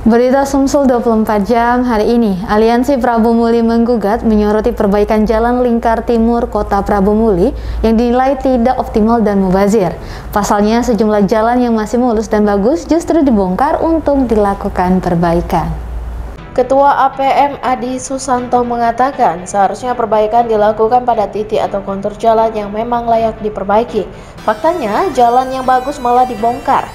Berita Sumsel 24 jam hari ini, Aliansi Prabu Muli menggugat menyoroti perbaikan jalan lingkar timur kota Prabu Muli yang dinilai tidak optimal dan mubazir. Pasalnya sejumlah jalan yang masih mulus dan bagus justru dibongkar untuk dilakukan perbaikan. Ketua APM Adi Susanto mengatakan seharusnya perbaikan dilakukan pada titik atau kontur jalan yang memang layak diperbaiki. Faktanya jalan yang bagus malah dibongkar.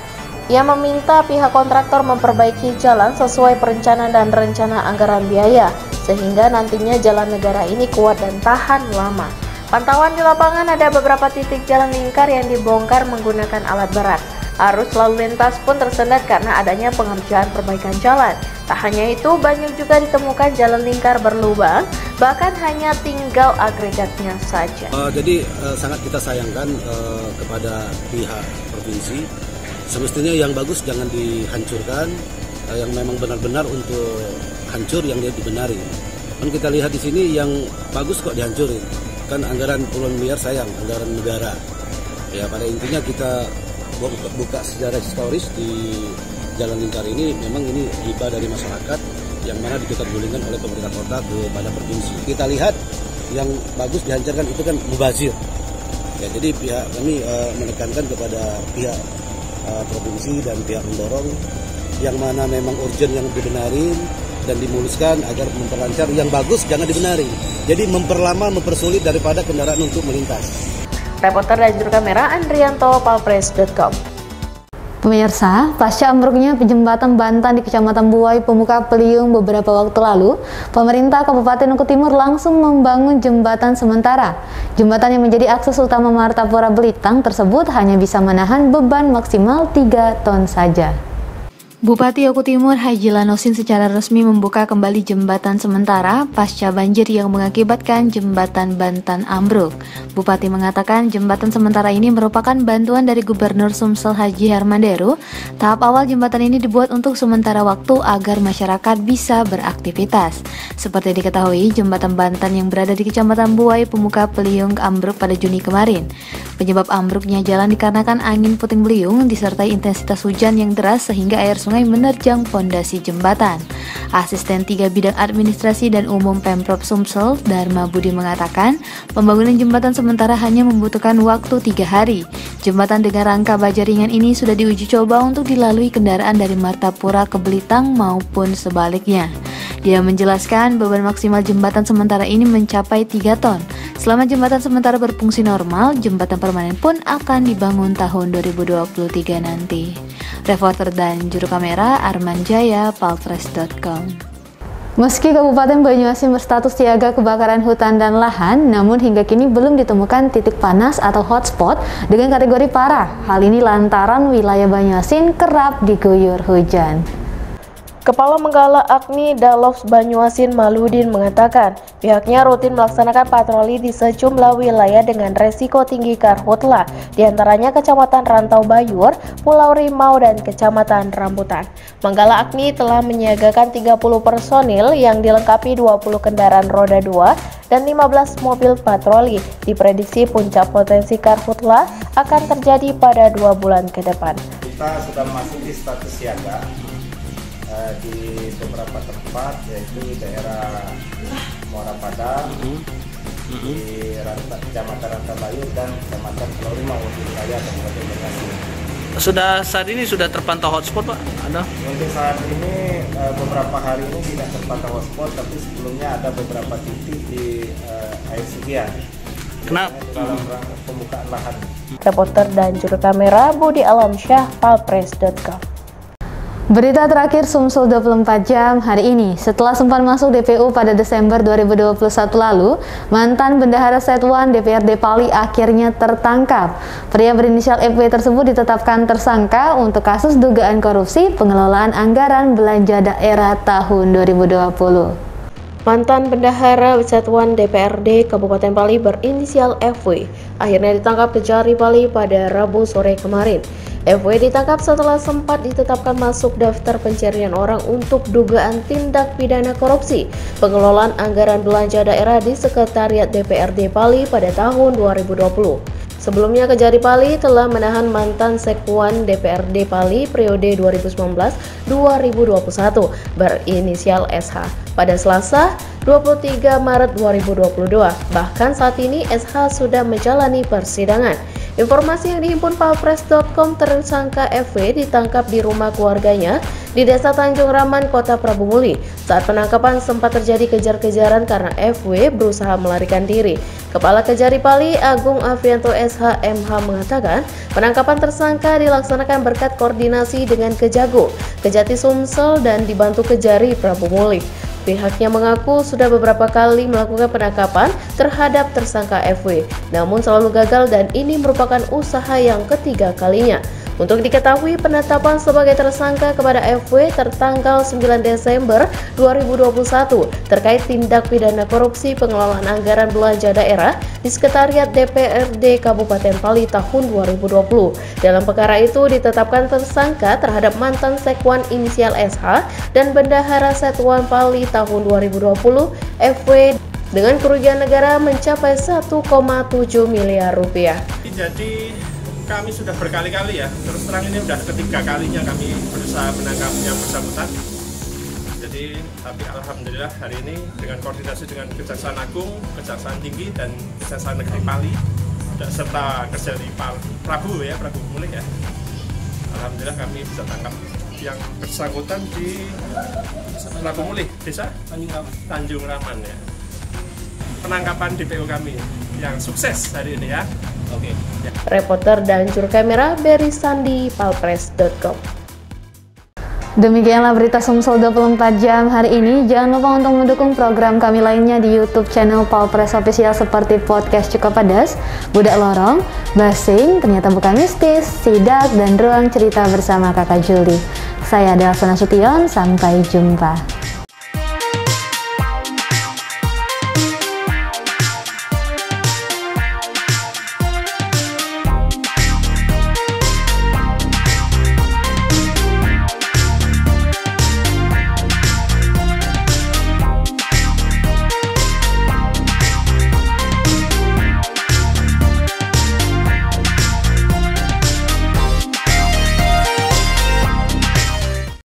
Ia meminta pihak kontraktor memperbaiki jalan sesuai perencanaan dan rencana anggaran biaya, sehingga nantinya jalan negara ini kuat dan tahan lama. Pantauan di lapangan ada beberapa titik jalan lingkar yang dibongkar menggunakan alat berat. Arus lalu lintas pun tersendat karena adanya pengerjaan perbaikan jalan. Tak hanya itu, banyak juga ditemukan jalan lingkar berlubang, bahkan hanya tinggal agregatnya saja. Jadi sangat kita sayangkan kepada pihak provinsi. Semestinya yang bagus jangan dihancurkan, yang memang benar-benar untuk hancur yang dia dibenari. Kan kita lihat di sini yang bagus kok dihancurin. Kan anggaran puluhan miliar sayang, anggaran negara. Ya pada intinya kita buka sejarah historis di jalan lingkar ini, memang ini hibah dari masyarakat yang mana ditetapgulingkan oleh pemerintah kota kepada provinsi. Kita lihat yang bagus dihancurkan itu kan mubazir. Ya jadi pihak kami menekankan kepada pihak provinsi dan pihak mendorong yang mana memang urgent yang dibenarin dan dimuluskan agar memperlancar, yang bagus jangan dibenarin. Jadi memperlama, mempersulit daripada kendaraan untuk melintas. Reporter dan juru kamera Andrianto, palpres.com. Pemirsa, pasca ambruknya jembatan Bantan di Kecamatan Buai, Pemuka Peliung beberapa waktu lalu, pemerintah Kabupaten Oku Timur langsung membangun jembatan sementara. Jembatan yang menjadi akses utama Martapura Belitang tersebut hanya bisa menahan beban maksimal 3 ton saja. Bupati Oku Timur Haji Lanosin secara resmi membuka kembali jembatan sementara pasca banjir yang mengakibatkan jembatan Bantan ambruk. Bupati mengatakan jembatan sementara ini merupakan bantuan dari Gubernur Sumsel Haji Hermanderu. Tahap awal jembatan ini dibuat untuk sementara waktu agar masyarakat bisa beraktivitas. Seperti diketahui, jembatan Bantan yang berada di Kecamatan Buai, Pemuka Peliung ambruk pada Juni kemarin. Penyebab ambruknya jalan dikarenakan angin puting beliung disertai intensitas hujan yang deras sehingga air sungai menerjang fondasi jembatan. Asisten 3 Bidang Administrasi dan Umum Pemprov Sumsel, Dharma Budi mengatakan, pembangunan jembatan sementara hanya membutuhkan waktu 3 hari. Jembatan dengan rangka baja ringan ini sudah diuji coba untuk dilalui kendaraan dari Martapura ke Belitang maupun sebaliknya. Dia menjelaskan beban maksimal jembatan sementara ini mencapai 3 ton. Selama jembatan sementara berfungsi normal, jembatan permanen pun akan dibangun tahun 2023 nanti. Reporter dan juru kamera Arman Jaya, palpres.com. Meski Kabupaten Banyuasin berstatus siaga kebakaran hutan dan lahan, namun hingga kini belum ditemukan titik panas atau hotspot dengan kategori parah. Hal ini lantaran wilayah Banyuasin kerap diguyur hujan. Kepala Menggala Agni Dalovs Banyuasin Maludin mengatakan pihaknya rutin melaksanakan patroli di sejumlah wilayah dengan resiko tinggi karhutla, diantaranya Kecamatan Rantau Bayur, Pulau Rimau, dan Kecamatan Rambutan. Menggala Agni telah menyiagakan 30 personil yang dilengkapi 20 kendaraan roda 2 dan 15 mobil patroli. Diprediksi puncak potensi karhutla akan terjadi pada 2 bulan ke depan. Kita sudah masuk di status siaga di beberapa tempat, yaitu daerah Muara Padang, di Kecamatan Rantau Bayur dan Kecamatan Pulau Rimau di wilayah Kabupaten Banyuasin. Saat ini sudah terpantau hotspot, Pak? Ada? Untuk saat ini beberapa hari ini tidak terpantau hotspot, tapi sebelumnya ada beberapa titik di air sekian. Kenapa? Dalam rangka pembukaan lahan. Reporter dan juru kamera Budi Alamsyah, palpres.com. Berita terakhir Sumsel 24 jam hari ini, setelah sempat masuk DPU pada Desember 2021 lalu, mantan Bendahara Satuan DPRD Pali akhirnya tertangkap. Pria berinisial FW tersebut ditetapkan tersangka untuk kasus dugaan korupsi pengelolaan anggaran belanja daerah tahun 2020. Mantan Bendahara Satuan DPRD Kabupaten Pali berinisial FW akhirnya ditangkap Kejari Pali pada Rabu sore kemarin. FW ditangkap setelah sempat ditetapkan masuk daftar pencarian orang untuk dugaan tindak pidana korupsi pengelolaan anggaran belanja daerah di Sekretariat DPRD Pali pada tahun 2020. Sebelumnya Kejari Pali telah menahan mantan Sekwan DPRD Pali periode 2019-2021 berinisial SH pada Selasa 23 Maret 2022. Bahkan saat ini SH sudah menjalani persidangan. Informasi yang dihimpun palpres.com, tersangka FW ditangkap di rumah keluarganya di Desa Tanjung Raman, Kota Prabu Muli. Saat penangkapan sempat terjadi kejar-kejaran karena FW berusaha melarikan diri. Kepala Kejari Pali Agung Afrianto SH MH mengatakan penangkapan tersangka dilaksanakan berkat koordinasi dengan Kejagung, Kejati Sumsel dan dibantu Kejari Prabu Muli. Pihaknya mengaku sudah beberapa kali melakukan penangkapan terhadap tersangka FW, namun selalu gagal dan ini merupakan usaha yang ketiga kalinya. Untuk diketahui, penetapan sebagai tersangka kepada FW tertanggal 9 Desember 2021 terkait tindak pidana korupsi pengelolaan anggaran belanja daerah di Sekretariat DPRD Kabupaten Pali tahun 2020. Dalam perkara itu ditetapkan tersangka terhadap mantan Sekwan inisial SH dan Bendahara Setuan Pali tahun 2020 FW dengan kerugian negara mencapai 1,7 miliar rupiah. Jadi kami sudah berkali-kali ya, terus terang ini sudah ketiga kalinya kami berusaha menangkap yang bersangkutan. Jadi, tapi alhamdulillah hari ini dengan koordinasi dengan Kejaksaan Agung, Kejaksaan Tinggi dan Kejaksaan Negeri Pali serta Kejari Prabu Muli ya. Alhamdulillah kami bisa tangkap yang bersangkutan di Prabu Muli, Desa Tanjung Raman ya. Penangkapan DPO kami yang sukses hari ini ya. Oke. Reporter dan juru kamera Berry Sandi, palpres.com. Demikianlah berita Sumsel 24 jam hari ini. Jangan lupa untuk mendukung program kami lainnya di YouTube channel Palpres Official seperti podcast Cukup Pedas, Budak Lorong, Basing, Ternyata Bukan Mistis, Sidak, dan Ruang Cerita bersama Kakak Juli. Saya Delsa Nasution, sampai jumpa.